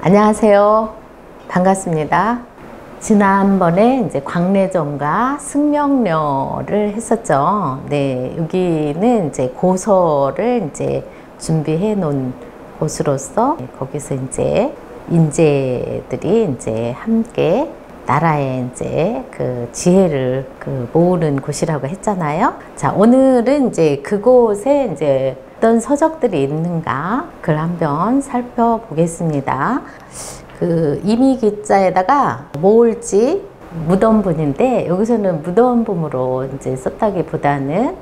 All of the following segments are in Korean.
안녕하세요. 반갑습니다. 지난번에 이제 광래전과 승명려를 했었죠. 네, 여기는 이제 고서를 이제 준비해 놓은 곳으로서 거기서 이제 인재들이 이제 함께 나라의 이제 그 지혜를 모으는 곳이라고 했잖아요. 자, 오늘은 이제 그곳에 이제 어떤 서적들이 있는가 그걸 한번 살펴보겠습니다. 그 이미기자에다가 모을지 무덤분인데 여기서는 무덤분으로 이제 썼다기보다는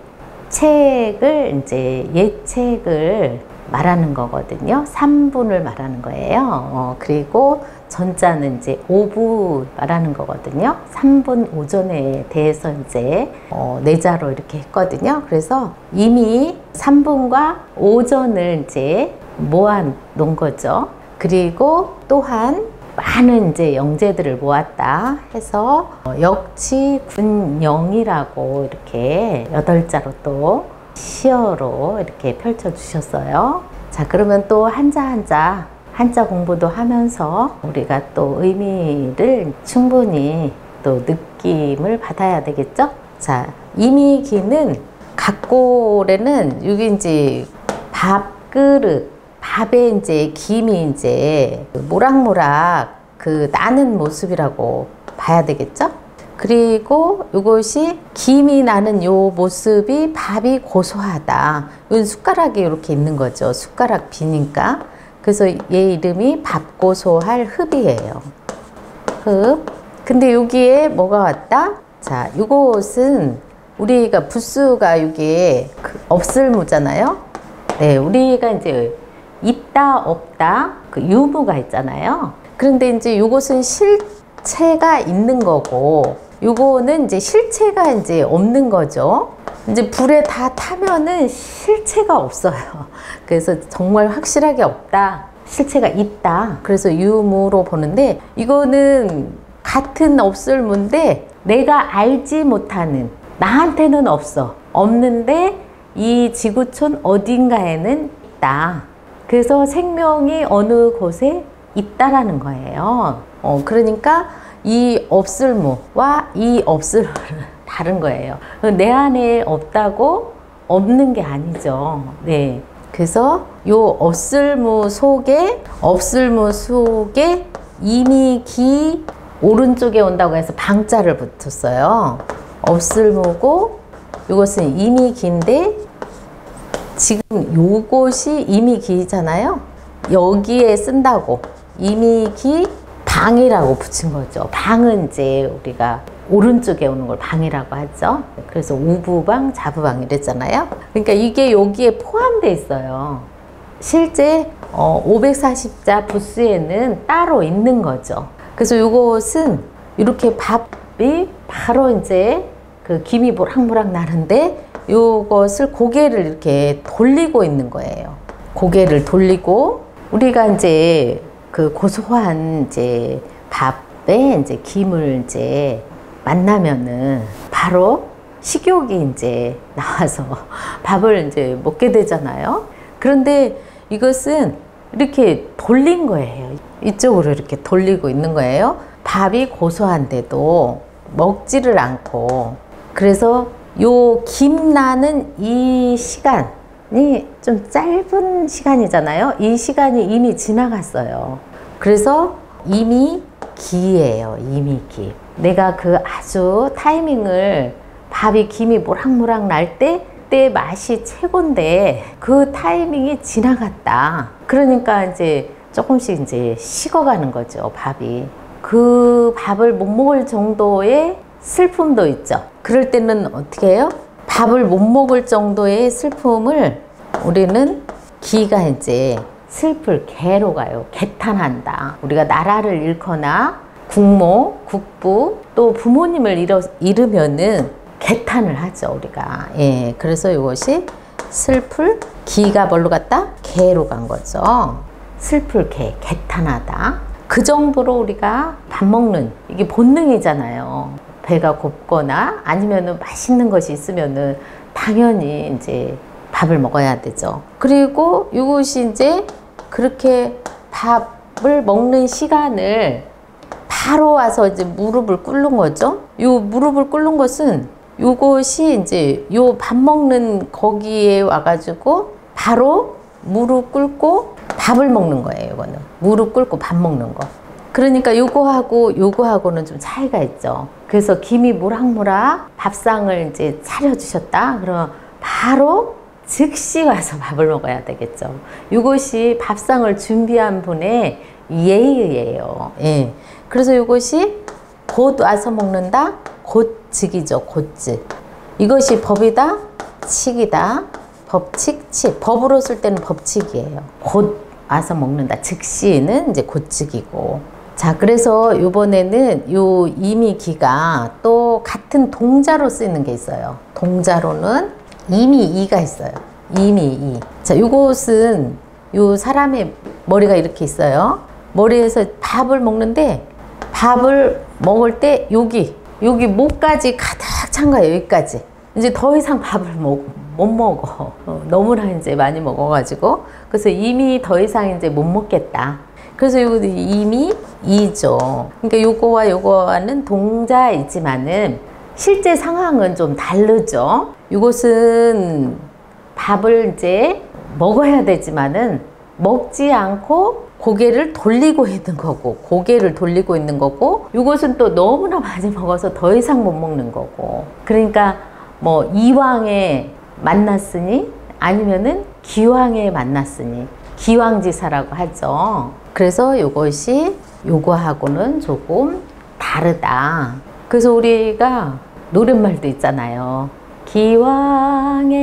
책을 이제 예책을 말하는 거거든요. 3분을 말하는 거예요. 그리고 전자는 이제 오부 말하는 거거든요. 3분 오전에 대해서 이제 내자로 이렇게 했거든요. 그래서 이미 3분과 오전을 이제 모아 놓은 거죠. 그리고 또한 많은 이제 영재들을 모았다 해서 역치군영이라고 이렇게 8자로 또 시어로 이렇게 펼쳐 주셨어요. 자, 그러면 또 한자 공부도 하면서 우리가 또 의미를 충분히 또 느낌을 받아야 되겠죠? 자, 이미기는 각골에는 여기 이제 밥그릇, 밥에 이제 김이 이제 모락모락 나는 모습이라고 봐야 되겠죠? 그리고 이것이 김이 나는 요 모습이 밥이 고소하다. 이건 숟가락이 이렇게 있는 거죠. 숟가락 비니까. 그래서 얘 이름이 밥고소할 흡이에요. 흡. 근데 여기에 뭐가 왔다? 자, 이것은 우리가 부수가 이게 없을무잖아요. 네, 우리가 이제 있다 없다 유무가 있잖아요. 그런데 이제 이것은 실체가 있는 거고 요거는 이제 실체가 이제 없는 거죠. 이제 불에 다 타면은 실체가 없어요. 그래서 정말 확실하게 없다. 실체가 있다. 그래서 유무로 보는데 이거는 같은 없을무인데 내가 알지 못하는 나한테는 없어. 없는데 이 지구촌 어딘가에는 있다. 그래서 생명이 어느 곳에 있다라는 거예요. 그러니까 이 없을무와 이 없을무는 다른 거예요. 내 안에 없다고 없는 게 아니죠. 네. 그래서 요 없을무 속에 이미기 오른쪽에 온다고 해서 방자를 붙였어요. 없을무고 이것은 이미기인데 지금 요것이 이미기잖아요. 여기에 쓴다고 이미기 방이라고 붙인 거죠. 방은 이제 우리가 오른쪽에 오는 걸 방이라고 하죠. 그래서 우부방, 자부방 이랬잖아요. 그러니까 이게 여기에 포함되어 있어요. 실제 540자 부수에는 따로 있는 거죠. 그래서 이것은 이렇게 밥이 바로 이제 그 김이 모락모락 나는데 이것을 고개를 이렇게 돌리고 있는 거예요. 고개를 돌리고 우리가 이제 그 고소한 이제 밥에 이제 김을 이제 만나면은 바로 식욕이 이제 나와서 밥을 이제 먹게 되잖아요. 그런데 이것은 이렇게 돌린 거예요. 이쪽으로 이렇게 돌리고 있는 거예요. 밥이 고소한데도 먹지를 않고. 그래서 요 김 나는 이 시간이 좀 짧은 시간이잖아요. 이 시간이 이미 지나갔어요. 그래서 이미 기예요. 이미기. 내가 그 아주 타이밍을 밥이 김이 모락모락 날 때 맛이 최고인데 그 타이밍이 지나갔다. 그러니까 이제 조금씩 이제 식어가는 거죠. 밥이. 그 밥을 못 먹을 정도의 슬픔도 있죠. 그럴 때는 어떻게 해요? 밥을 못 먹을 정도의 슬픔을 우리는 기가 이제 슬플 개로 가요. 개탄한다. 우리가 나라를 잃거나 국모, 국부 또 부모님을 잃으면은 개탄을 하죠, 우리가. 예, 그래서 이것이 슬플 기가 뭘로 갔다? 개로 간 거죠. 슬플 개, 개탄하다. 그 정도로 우리가 밥 먹는 이게 본능이잖아요. 배가 고프거나 아니면은 맛있는 것이 있으면은 당연히 이제 밥을 먹어야 되죠. 그리고 이것이 이제 그렇게 밥 밥을 먹는 시간을 바로 와서 이제 무릎을 꿇는 거죠. 요 무릎을 꿇는 것은 요것이 이제 요 밥 먹는 거기에 와가지고 바로 무릎 꿇고 밥을 먹는 거예요. 이거는 무릎 꿇고 밥 먹는 거. 그러니까 요거하고 요거하고는 좀 차이가 있죠. 그래서 김이 모락모락 밥상을 이제 차려주셨다. 그러면 바로 즉시 와서 밥을 먹어야 되겠죠. 이것이 밥상을 준비한 분의 예의예요. 예. 그래서 이것이 곧 와서 먹는다. 곧즉이죠. 곧즉. 이것이 법이다. 칙이다. 법칙, 칙. 법으로 쓸 때는 법칙이에요. 곧 와서 먹는다. 즉시는 이제 곧즉이고. 자, 그래서 이번에는 요 이미기가 또 같은 동자로 쓰이는 게 있어요. 동자로는 이미이가 있어요. 이미이. 자, 요것은 요 사람의 머리가 이렇게 있어요. 머리에서 밥을 먹는데 밥을 먹을 때 여기 목까지 가득 찬 거예요. 여기까지. 이제 더 이상 밥을 못 먹어. 너무나 이제 많이 먹어가지고. 그래서 이미 더 이상 이제 못 먹겠다. 그래서 이거 이미 이죠. 그러니까 요거와 요거와는 동자이지만은 실제 상황은 좀 다르죠. 이것은 밥을 이제 먹어야 되지만은 먹지 않고 고개를 돌리고 있는 거고, 이것은 또 너무나 많이 먹어서 더 이상 못 먹는 거고. 그러니까 뭐 이왕에 만났으니 아니면은 기왕에 만났으니 기왕지사라고 하죠. 그래서 이것이 요거하고는 조금 다르다. 그래서 우리가 노랫말도 있잖아요. 기왕에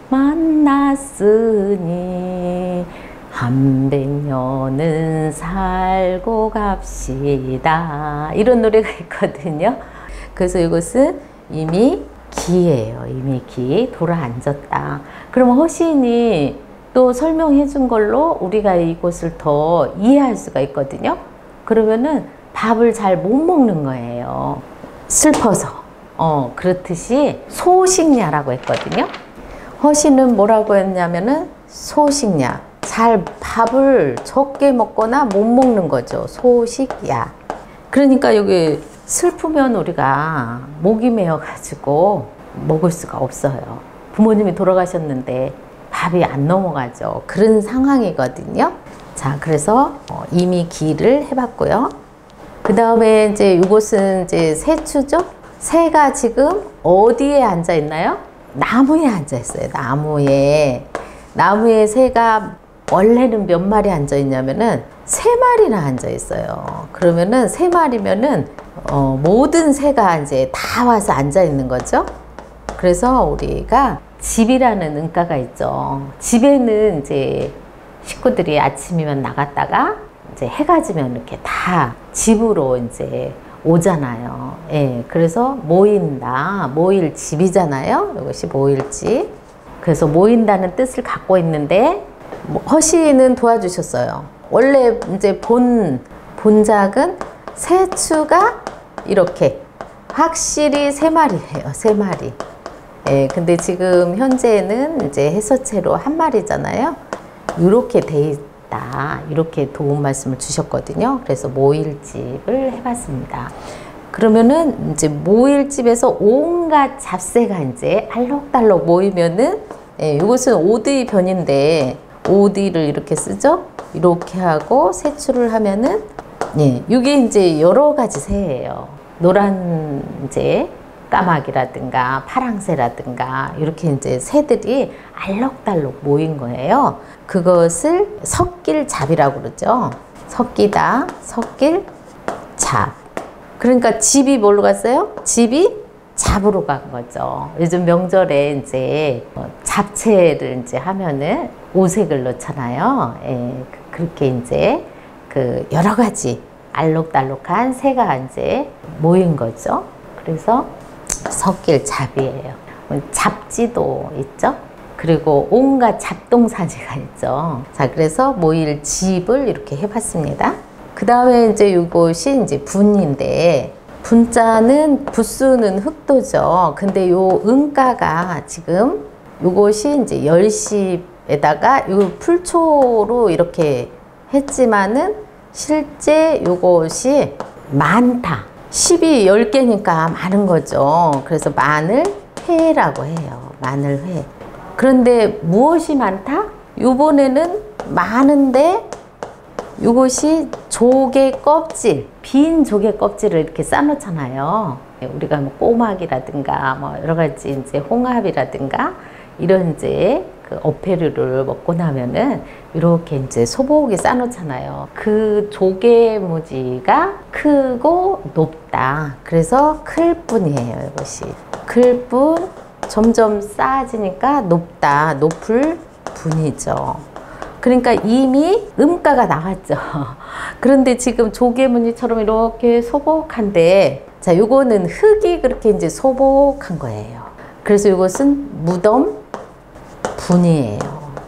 만났으니 한백년은 살고 갑시다. 이런 노래가 있거든요. 그래서 이것은 이미 기예요. 이미 기. 돌아앉았다. 그러면 허시인이 또 설명해 준 걸로 우리가 이것을 더 이해할 수가 있거든요. 그러면은 밥을 잘 못 먹는 거예요. 슬퍼서. 그렇듯이 소식야라고 했거든요. 허시는 뭐라고 했냐면은 소식야. 잘 밥을 적게 먹거나 못 먹는 거죠. 소식야. 그러니까 여기 슬프면 우리가 목이 메어가지고 먹을 수가 없어요. 부모님이 돌아가셨는데 밥이 안 넘어가죠. 그런 상황이거든요. 자, 그래서 이미 기를 해봤고요. 그 다음에 이제 이것은 이제 새추죠. 새가 지금 어디에 앉아 있나요? 나무에 앉아 있어요. 나무에 새가 원래는 몇 마리 앉아 있냐면은 3마리나 앉아 있어요. 그러면은 3마리면은 모든 새가 이제 다 와서 앉아 있는 거죠. 그래서 우리가 집이라는 은가가 있죠. 집에는 이제 식구들이 아침이면 나갔다가 이제 해가 지면 이렇게 다 집으로 이제 오잖아요. 예, 그래서 모인다, 모일 집이잖아요. 이것이 모일 집. 그래서 모인다는 뜻을 갖고 있는데 허시는 도와주셨어요. 원래 이제 본작은 새추가 이렇게 확실히 3마리예요. 3마리. 예, 근데 지금 현재는 이제 해서체로 1마리잖아요. 이렇게 돼 있다. 이렇게 도움 말씀을 주셨거든요. 그래서 모일집을 해봤습니다. 그러면은 이제 모일집에서 온갖 잡새가 이제 알록달록 모이면은, 예, 이것은 오드의 변인데 오드를 이렇게 쓰죠. 이렇게 하고 세추를 하면은, 예, 이게 이제 여러 가지 새예요. 노란 이제 까마귀라든가 파랑새라든가 이렇게 이제 새들이 알록달록 모인 거예요. 그것을 섞일잡이라고 그러죠. 섞이다, 섞일잡. 그러니까 집이 뭘로 갔어요? 집이 잡으로 간 거죠. 요즘 명절에 이제 잡채를 이제 하면은 오색을 넣잖아요. 예, 그렇게 이제 그 여러 가지 알록달록한 새가 이제 모인 거죠. 그래서 섞일잡이에요. 잡지도 있죠. 그리고 온갖 잡동사니가 있죠. 자, 그래서 모일 집을 이렇게 해봤습니다. 그 다음에 이제 이것이 이제 분인데, 분자는 부수는 흑도죠. 근데 요 은가가 지금 요것이 이제 열시에다가 요 풀초로 이렇게 했지만은 실제 요것이 많다. 10이 10개니까 많은 거죠. 그래서 마늘회라고 해요. 마늘회. 그런데 무엇이 많다? 요번에는 많은데 요것이 조개 껍질, 빈 조개 껍질을 이렇게 싸놓잖아요. 우리가 뭐 꼬막이라든가 뭐 여러 가지 이제 홍합이라든가 이런 이제 그 어패류를 먹고 나면은 이렇게 이제 소복이 싸놓잖아요. 그 조개 무지가 크고 높다. 그래서 클 뿐이에요. 이것이 클 뿐, 점점 쌓아지니까 높다. 높을 뿐이죠. 그러니까 이미 음가가 나왔죠. 그런데 지금 조개무늬처럼 이렇게 소복한데, 자, 요거는 흙이 그렇게 이제 소복한 거예요. 그래서 이것은 무덤 분이에요.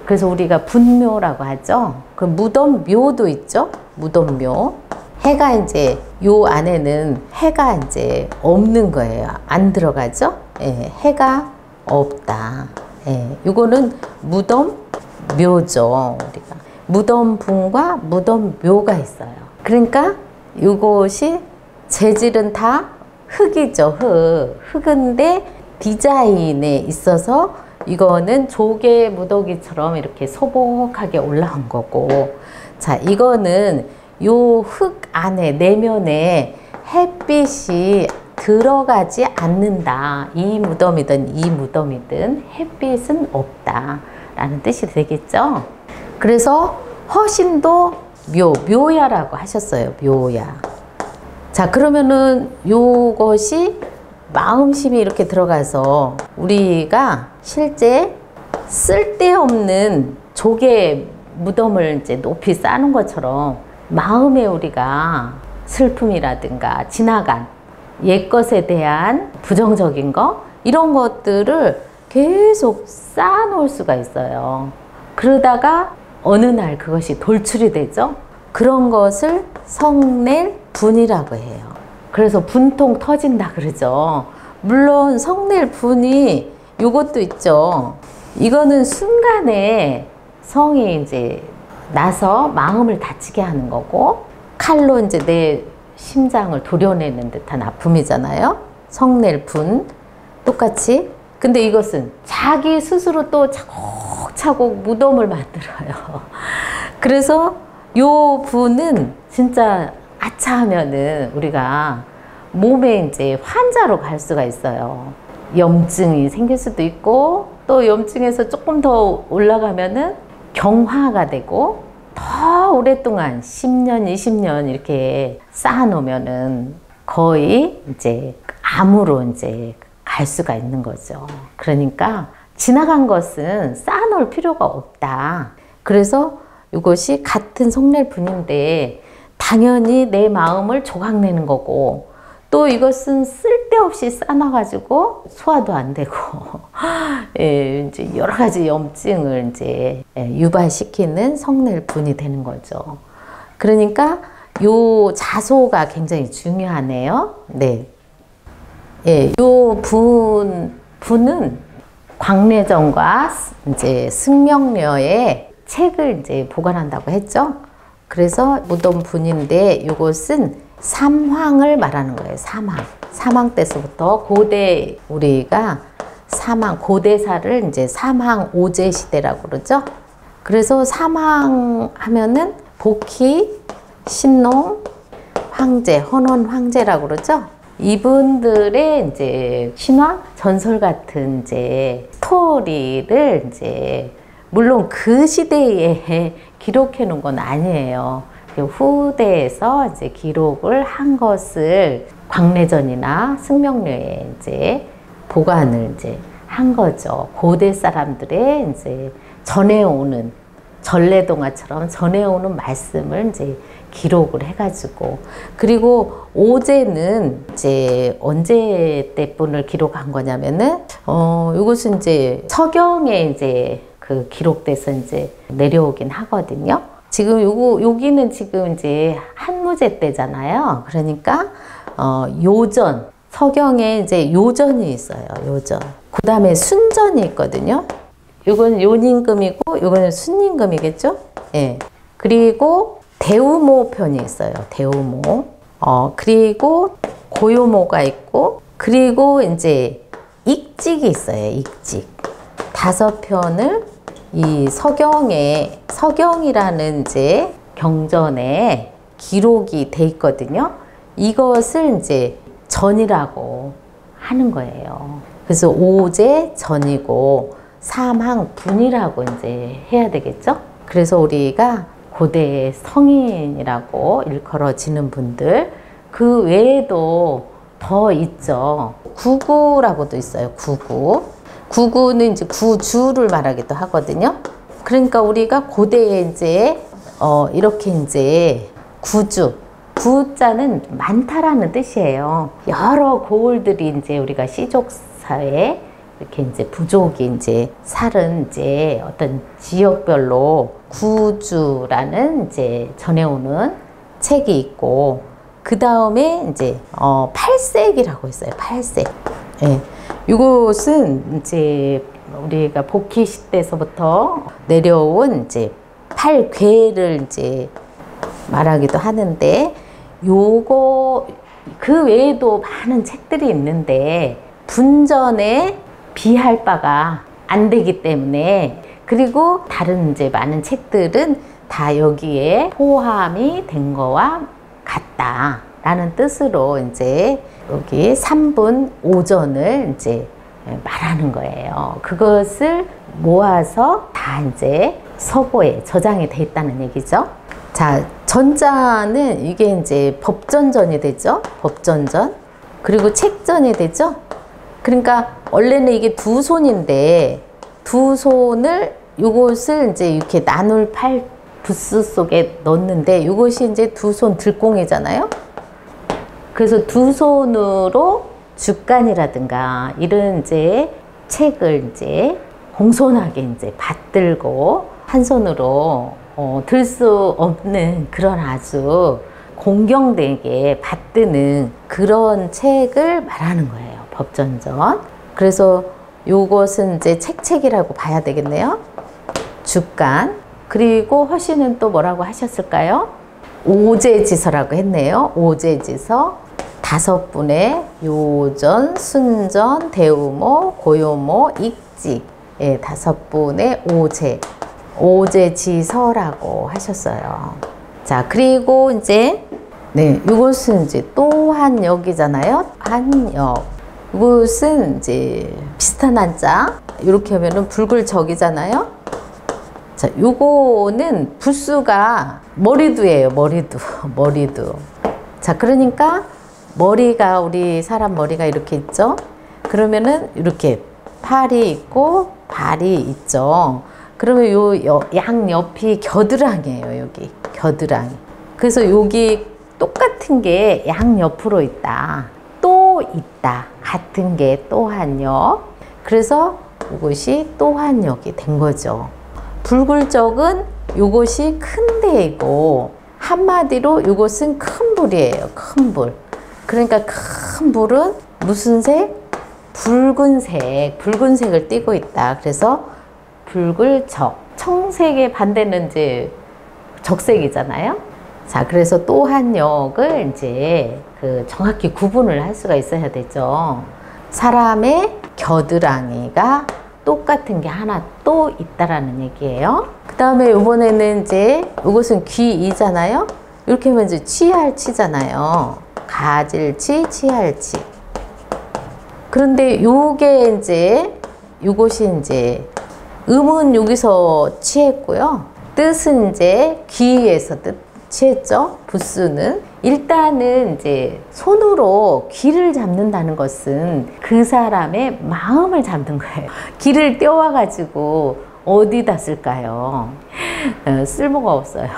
그래서 우리가 분묘라고 하죠. 그 무덤묘도 있죠. 무덤묘. 해가 이제 요 안에는 해가 이제 없는 거예요. 안 들어가죠. 예, 해가 없다. 예, 요거는 무덤묘죠. 우리가 무덤분과 무덤묘가 있어요. 그러니까 요것이 재질은 다 흙이죠. 흙인데 디자인에 있어서 이거는 조개 무더기처럼 이렇게 소복하게 올라온 거고, 자, 이거는 요 흙 안에 내면에 햇빛이 들어가지 않는다. 이 무덤이든 이 무덤이든 햇빛은 없다 라는 뜻이 되겠죠. 그래서 허심도 묘야라고 하셨어요. 묘야. 자, 그러면은 요것이 마음심이 이렇게 들어가서 우리가 실제 쓸데없는 조개 무덤을 이제 높이 쌓는 것처럼 마음에 우리가 슬픔이라든가 지나간 옛것에 대한 부정적인 거, 이런 것들을 계속 쌓아놓을 수가 있어요. 그러다가 어느 날 그것이 돌출이 되죠. 그런 것을 성낼 분이라고 해요. 그래서 분통 터진다 그러죠. 물론 성낼 분이 요것도 있죠. 이거는 순간에 성이 이제 나서 마음을 다치게 하는 거고, 칼로 이제 내 심장을 도려내는 듯한 아픔이잖아요. 성낼 분 똑같이. 근데 이것은 자기 스스로 또 차곡차곡 무덤을 만들어요. 그래서 요 분은 진짜 아차하면은 우리가 몸에 이제 환자로 갈 수가 있어요. 염증이 생길 수도 있고, 또 염증에서 조금 더 올라가면은 경화가 되고, 더 오랫동안 10년, 20년 이렇게 쌓아놓으면은 거의 이제 암으로 이제 갈 수가 있는 거죠. 그러니까 지나간 것은 쌓아놓을 필요가 없다. 그래서 이것이 같은 성낼 분인데 당연히 내 마음을 조각내는 거고, 또 이것은 쓸데없이 쌓아가지고 소화도 안 되고, 예, 이제 여러 가지 염증을 이제 유발시키는 성낼 분이 되는 거죠. 그러니까 요 자소가 굉장히 중요하네요. 네. 예, 요 분은 광래정과 이제 승명려의 책을 이제 보관한다고 했죠. 그래서 무덤 분인데 이것은 삼황을 말하는 거예요. 삼황 때서부터 고대 우리가 고대사를 이제 삼황 오제 시대라고 그러죠. 그래서 삼황 하면은 복희, 신농, 황제, 헌원 황제라고 그러죠. 이분들의 이제 신화 전설 같은 이제 스토리를 이제 물론 그 시대에 기록해 놓은 건 아니에요. 후대에서 이제 기록을 한 것을 광래전이나 승명려에 이제 보관을 이제 한 거죠. 고대 사람들의 이제 전해오는 전래동화처럼 전해오는 말씀을 이제 기록을 해가지고, 그리고 오제는 이제 언제 때분을 기록한 거냐면은 이것은 이제 서경에 이제 그 기록돼서 이제 내려오긴 하거든요. 지금 여기는 지금 이제 한무제 때잖아요. 그러니까 요전, 서경에 이제 요전이 있어요. 요전. 그 다음에 순전이 있거든요. 요건 요임금이고 요거는 순임금이겠죠. 예. 그리고 대우모 편이 있어요. 대우모. 그리고 고요모가 있고, 그리고 이제 익직이 있어요. 익직. 5편을 이 서경이라는 이제 경전에 기록이 돼 있거든요. 이것을 이제 전이라고 하는 거예요. 그래서 오제 전이고 삼항 분이라고 이제 해야 되겠죠. 그래서 우리가 고대의 성인이라고 일컬어지는 분들, 그 외에도 더 있죠. 구구라고도 있어요. 구구. 구구는 이제 구주를 말하기도 하거든요. 그러니까 우리가 고대에 이제 이렇게 이제 구주, 구자는 많다라는 뜻이에요. 여러 고을들이 이제 우리가 시족사회 이렇게 이제 부족이 이제 살은 이제 어떤 지역별로 구주라는 이제 전해오는 책이 있고, 그 다음에 이제 팔색이라고 있어요. 팔색. 예. 이것은 이제 우리가 복희 시대서부터 내려온 이제 팔괴를 이제 말하기도 하는데, 요거 그 외에도 많은 책들이 있는데 분전에 비할 바가 안 되기 때문에, 그리고 다른 이제 많은 책들은 다 여기에 포함이 된 거와 같다라는 뜻으로 이제 여기 3분 오전을 이제 말하는 거예요. 그것을 모아서 다 이제 서보에 저장이 돼 있다는 얘기죠. 자, 전자는 이게 이제 법전전이 되죠. 법전전. 그리고 책전이 되죠. 그러니까 원래는 이게 두 손인데, 두 손을 요것을 이제 이렇게 나눌 팔 부스 속에 넣는데, 이것이 이제 두 손 들공이잖아요. 그래서 두 손으로 주간이라든가 이런 이제 책을 이제 공손하게 이제 받들고 한 손으로 들 수 없는 그런 아주 공경되게 받드는 그런 책을 말하는 거예요. 법전전. 그래서 요것은 이제 책이라고 봐야 되겠네요. 주간. 그리고 허씨는 또 뭐라고 하셨을까요? 오제지서라고 했네요. 오제지서 5분의 요전, 순전, 대우모, 고요모, 익직. 예, 5분의 오제지서라고 하셨어요. 자, 그리고 이제 이것은 이제 또한역이잖아요. 한역. 이것은 이제 비슷한 한자. 이렇게 하면은 붉을적이잖아요. 자, 요거는 부수가 머리두예요. 머리두. 자, 그러니까 머리가, 우리 사람 머리가 이렇게 있죠. 그러면은 이렇게 팔이 있고 발이 있죠. 그러면 요 양옆이 겨드랑이에요. 여기 겨드랑이. 그래서 여기 똑같은 게 양옆으로 있다. 또 있다. 같은 게 또한역. 그래서 이것이 또한역이 된 거죠. 붉을적은 이것이 큰 데이고, 한마디로 이것은 큰 불이에요. 큰 불. 그러니까 큰 불은 무슨 색? 붉은색을 띠고 있다. 그래서 붉을적. 청색의 반대는 이제 적색이잖아요. 자, 그래서 또한역을 이제 정확히 구분을 할 수가 있어야 되죠. 사람의 겨드랑이가 똑같은 게 하나 또 있다라는 얘기예요. 그 다음에 이번에는 이제 이것은 귀이잖아요. 이렇게 하면 이제 취할치잖아요. 가질치, 취할치. 그런데 요게 이제 요것이 이제 음은 여기서 취했고요. 뜻은 이제 귀에서 취했죠. 부수는 일단은 이제 손으로 귀를 잡는다는 것은 그 사람의 마음을 잡는 거예요. 귀를 떼와 가지고 어디다 쓸까요? 쓸모가 없어요.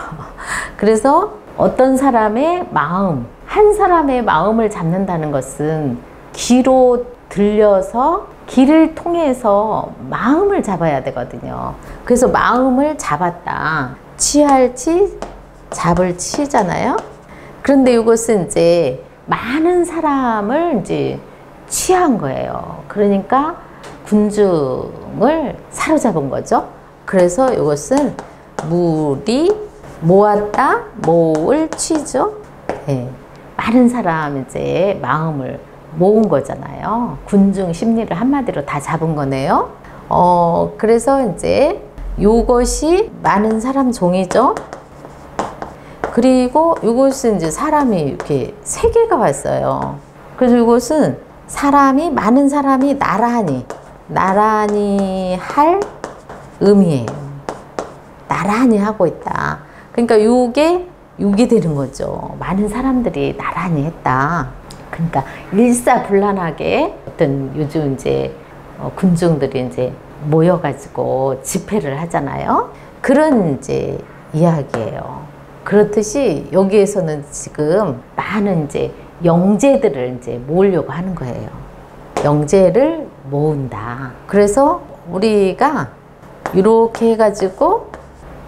그래서 어떤 사람의 마음, 한 사람의 마음을 잡는다는 것은 귀로 들려서 귀를 통해서 마음을 잡아야 되거든요. 그래서 마음을 잡았다. 취할치, 잡을 치잖아요. 그런데 이것은 이제 많은 사람을 이제 취한 거예요. 그러니까 군중을 사로잡은 거죠. 그래서 이것은 무리 모았다, 모을 취죠. 예. 많은 사람 이제 마음을 모은 거잖아요. 군중 심리를 한마디로 다 잡은 거네요. 그래서 이제 요것이 많은 사람 종이죠. 그리고 이것은 이제 사람이 이렇게 세 개가 왔어요. 그래서 이것은 사람이, 많은 사람이 나란히 할 의미예요. 나란히 하고 있다. 그러니까 요게 되는 거죠. 많은 사람들이 나란히 했다. 그러니까 일사불란하게 어떤 요즘 이제 군중들이 이제 모여가지고 집회를 하잖아요. 그런 이제 이야기예요. 그렇듯이 여기에서는 지금 많은 이제 영재들을 이제 모으려고 하는 거예요. 영재를 모은다. 그래서 우리가 이렇게 해가지고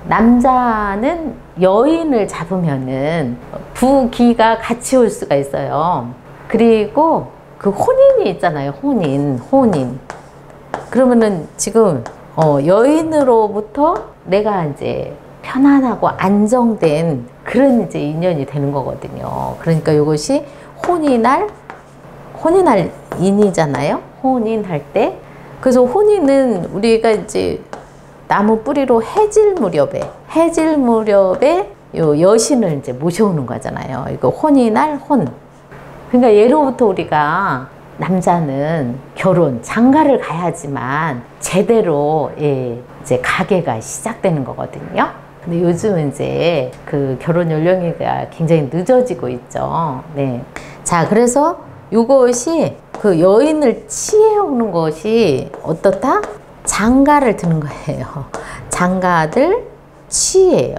남자는 여인을 잡으면은 부기가 같이 올 수가 있어요. 그리고 그 혼인이 있잖아요. 혼인. 그러면은 지금 여인으로부터 내가 이제 편안하고 안정된 그런 이제 인연이 되는 거거든요. 그러니까 이것이 혼인할 인이잖아요. 혼인할 때. 그래서 혼인은 우리가 이제 나무 뿌리로 해질 무렵에 요 여신을 이제 모셔오는 거잖아요. 이거 혼인할 혼. 그러니까 예로부터 우리가 남자는 결혼, 장가를 가야지만 제대로 이제 가계가 시작되는 거거든요. 근데 요즘은 이제 그 결혼 연령이가 굉장히 늦어지고 있죠. 네. 자, 그래서 이것이 그 여인을 취해오는 것이 어떻다? 장가를 드는 거예요. 장가들 취예요.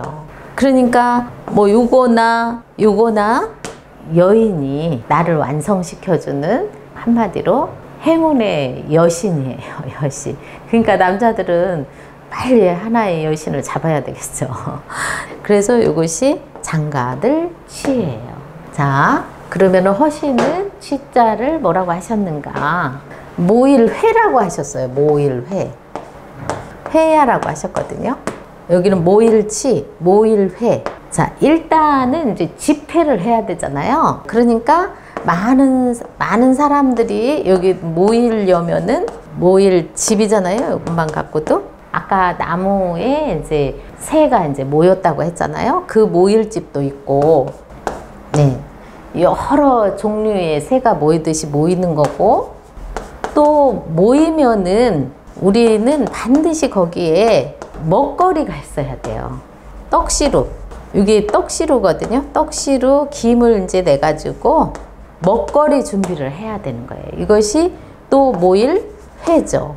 그러니까 뭐 요거나 여인이 나를 완성시켜주는 한마디로 행운의 여신이에요. 여신. 그러니까 남자들은 빨리 하나의 여신을 잡아야 되겠죠. 그래서 이것이 장가들 취예요. 자, 그러면 허신은 취자를 뭐라고 하셨는가? 모일회라고 하셨어요. 모일회. 회야라고 하셨거든요. 여기는 모일치, 모일회. 자, 일단은 이제 집회를 해야 되잖아요. 그러니까 많은 사람들이 여기 모이려면은 모일 집이잖아요. 이것만 갖고도. 아까 나무에 이제 새가 이제 모였다고 했잖아요. 그 모일 집도 있고, 네. 여러 종류의 새가 모이듯이 모이는 거고, 또 모이면은 우리는 반드시 거기에 먹거리가 있어야 돼요. 떡시루. 이게 떡시루거든요. 떡시루 김을 이제 내가지고 먹거리 준비를 해야 되는 거예요. 이것이 또 모일회죠.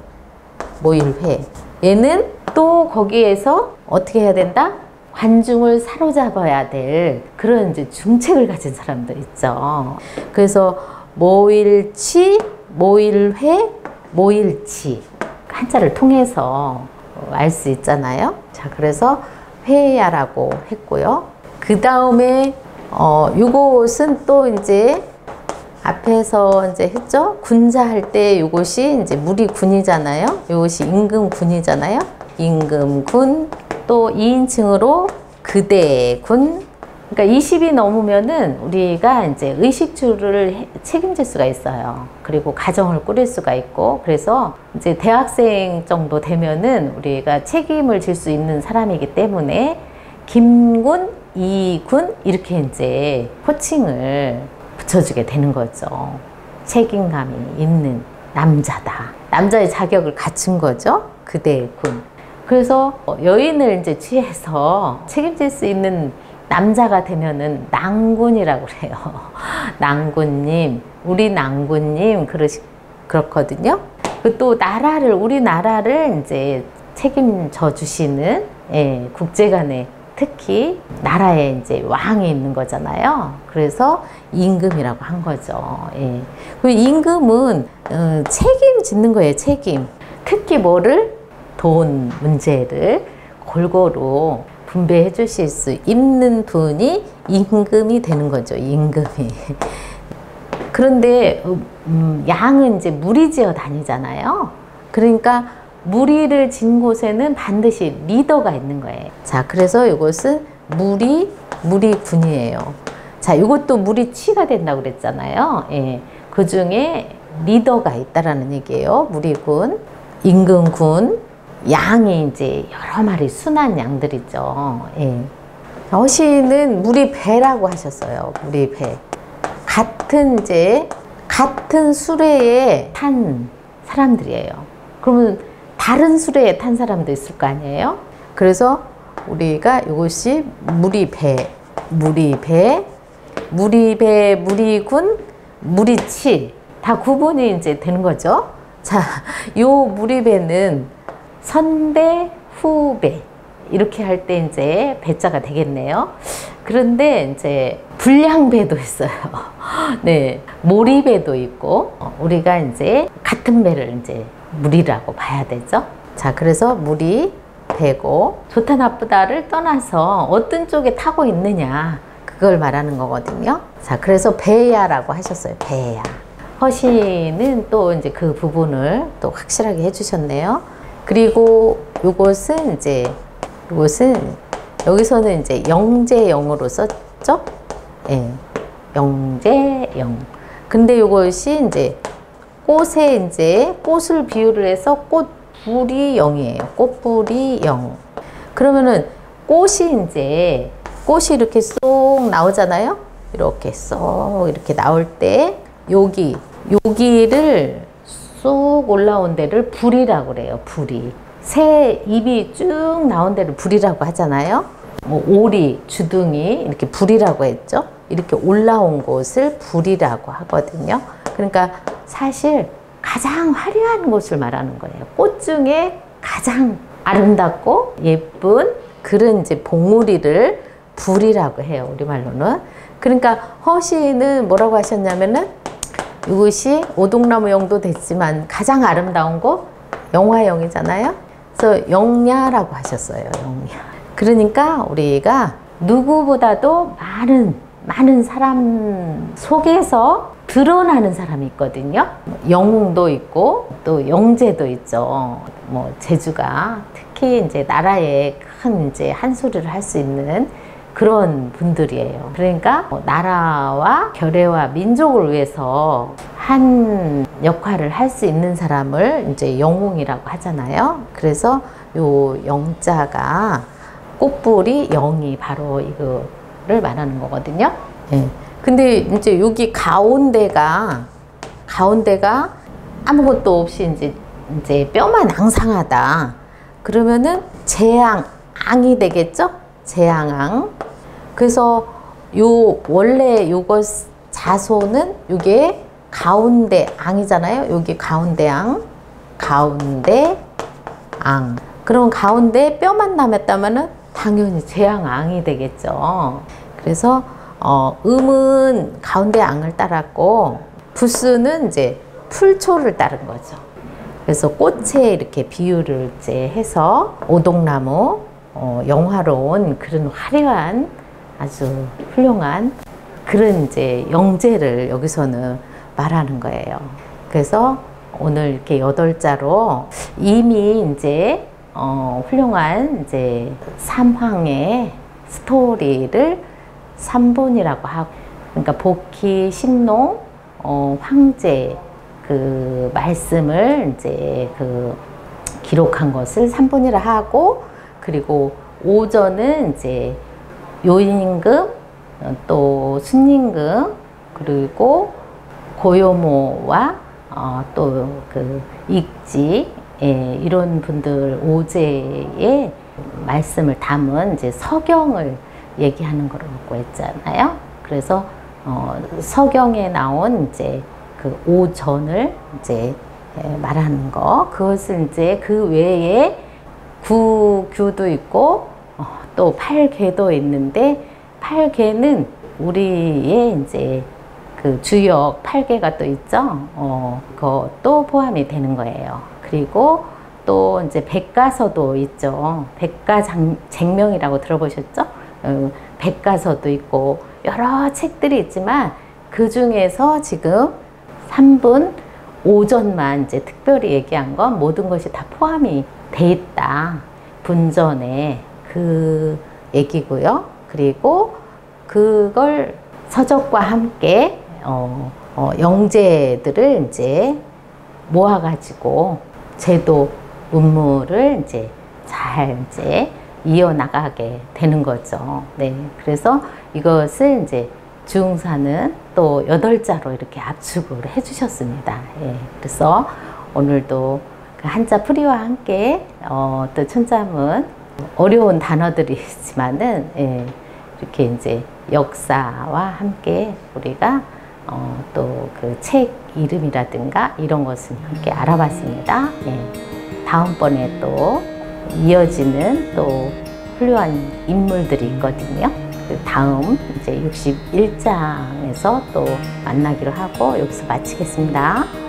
모일회. 얘는 또 거기에서 어떻게 해야 된다? 관중을 사로잡아야 될 그런 이제 중책을 가진 사람들 있죠. 그래서 모일치, 모일회, 모일치. 한자를 통해서 알 수 있잖아요. 자, 그래서 회야라고 했고요. 그 다음에 요것은 또 이제 앞에서 이제 했죠. 군자할 때 요것이 이제 무리 군이잖아요. 요것이 임금군이잖아요. 임금군, 또 2인칭으로 그대군. 그러니까 20이 넘으면은 우리가 이제 의식주를 책임질 수가 있어요. 그리고 가정을 꾸릴 수가 있고, 그래서 이제 대학생 정도 되면은 우리가 책임을 질 수 있는 사람이기 때문에 김군, 2군 이렇게 이제 호칭을 붙여주게 되는 거죠. 책임감이 있는 남자다. 남자의 자격을 갖춘 거죠. 그대군. 그래서 여인을 이제 취해서 책임질 수 있는 남자가 되면은 낭군이라고 그래요. 낭군님, 우리 낭군님 그렇거든요. 또 우리나라를 이제 책임져 주시는 국제간에 특히 나라에 이제 왕이 있는 거잖아요. 그래서 임금이라고 한 거죠. 그 임금은 책임짓는 거예요. 책임. 특히 돈 문제를 골고루 분배해 주실 수 있는 분이 임금이 되는 거죠. 임금이. 그런데 양은 이제 무리지어 다니잖아요. 그러니까 무리를 진 곳에는 반드시 리더가 있는 거예요. 자, 그래서 이것은 무리군이에요. 자, 이것도 무리치가 된다고 그랬잖아요. 예. 그 중에 리더가 있다라는 얘기예요. 무리군, 임금군, 양이 이제 여러 마리 순한 양들이죠. 예. 허시는 무리배라고 하셨어요. 무리배. 같은 수레에 탄 사람들이에요. 그러면 다른 수레에 탄 사람도 있을 거 아니에요? 그래서 우리가 이것이 무리군, 무리치 다 구분이 이제 되는 거죠. 자, 요 무리배는 선배, 후배 이렇게 할 때 이제 배자가 되겠네요. 그런데 이제 불량배도 있어요. 네, 모리배도 있고 우리가 이제 같은 배를 이제 무리라고 봐야 되죠. 자, 그래서 무리배고 좋다 나쁘다를 떠나서 어떤 쪽에 타고 있느냐 그걸 말하는 거거든요. 자, 그래서 배야라고 하셨어요. 배야. 허시는 또 이제 그 부분을 또 확실하게 해주셨네요. 그리고 요것은 여기서는 이제 영재영으로 썼죠? 예. 영재영. 근데 요것이 이제 꽃을 비유를 해서 꽃뿌리 영이에요. 꽃뿌리 영. 그러면은 꽃이 이렇게 쏙 나오잖아요? 이렇게 쏙 이렇게 나올 때 여기를 쏙 올라온 데를 불이라고 그래요. 불이. 새 잎이 쭉 나온 데를 불이라고 하잖아요. 뭐 오리, 주둥이 이렇게 불이라고 했죠. 이렇게 올라온 곳을 불이라고 하거든요. 그러니까 사실 가장 화려한 곳을 말하는 거예요. 꽃 중에 가장 아름답고 예쁜 그런 이제 봉우리를 불이라고 해요. 우리말로는. 그러니까 허시는 뭐라고 하셨냐면은 이것이 오동나무 영도 됐지만 가장 아름다운 곳 영화영이잖아요. 그래서 영야라고 하셨어요. 영야. 그러니까 우리가 누구보다도 많은 사람 속에서 드러나는 사람이 있거든요. 영웅도 있고 또 영재도 있죠. 뭐 제주가 특히 이제 나라에 큰 이제 한 소리를 할 수 있는 그런 분들이에요. 그러니까 나라와 결의와 민족을 위해서 한 역할을 할 수 있는 사람을 이제 영웅이라고 하잖아요. 그래서 요 영자가 꽃뿌리 영이 바로 이거를 말하는 거거든요. 예. 근데 이제 여기 가운데가 아무것도 없이 이제 뼈만 앙상하다. 그러면은 재앙이 되겠죠? 재앙. 그래서 원래 요거 자소는 요게 가운데 앙이잖아요. 여기 가운데 앙. 그럼 가운데 뼈만 남았다면은 당연히 재앙앙이 되겠죠. 그래서 음은 가운데 앙을 따랐고 부스는 이제 풀초를 따른 거죠. 그래서 꽃에 이렇게 비유를 이제 해서 오동나무 영화로운 그런 화려한 아주 훌륭한 그런 이제 영재를 여기서는 말하는 거예요. 그래서 오늘 이렇게 8자로 이미 이제 훌륭한 이제 삼황의 스토리를 3본이라고 하고, 그러니까 복희, 식농, 황제 그 말씀을 이제 그 기록한 것을 3본이라 하고, 그리고 오전은 이제 요임금, 또 순임금, 그리고 고요모와 또 그 익지, 이런 분들 오제의 말씀을 담은 이제 서경을 얘기하는 거로 갖고 있잖아요. 그래서 서경에 나온 이제 그 오전을 이제 말하는 거, 그것을 이제 그 외에 구규도 있고 또 팔계도 있는데, 팔계는 우리의 이제 그 주역 8개가 또 있죠. 그것도 포함이 되는 거예요. 그리고 또 이제 백가서도 있죠. 백가쟁명이라고 들어보셨죠? 백가서도 있고 여러 책들이 있지만 그 중에서 지금 3분 오전만 이제 특별히 얘기한 건 모든 것이 다 포함이 돼 있다. 분전에 그 얘기고요. 그리고 그걸 서적과 함께 영재들을 이제 모아가지고 제도 문물을 이제 잘 이제 이어나가게 되는 거죠. 네. 그래서 이것을 이제 주흥사는 또 8자로 이렇게 압축을 해주셨습니다. 예. 그래서 오늘도 그 한자 풀이와 함께 또 춘자문 어려운 단어들이지만은 예. 이렇게 이제 역사와 함께 우리가 또 그 책 이름이라든가 이런 것을 함께 알아봤습니다. 예. 다음번에 또 이어지는 또 훌륭한 인물들이 있거든요. 그 다음 이제 61장에서 또 만나기로 하고 여기서 마치겠습니다.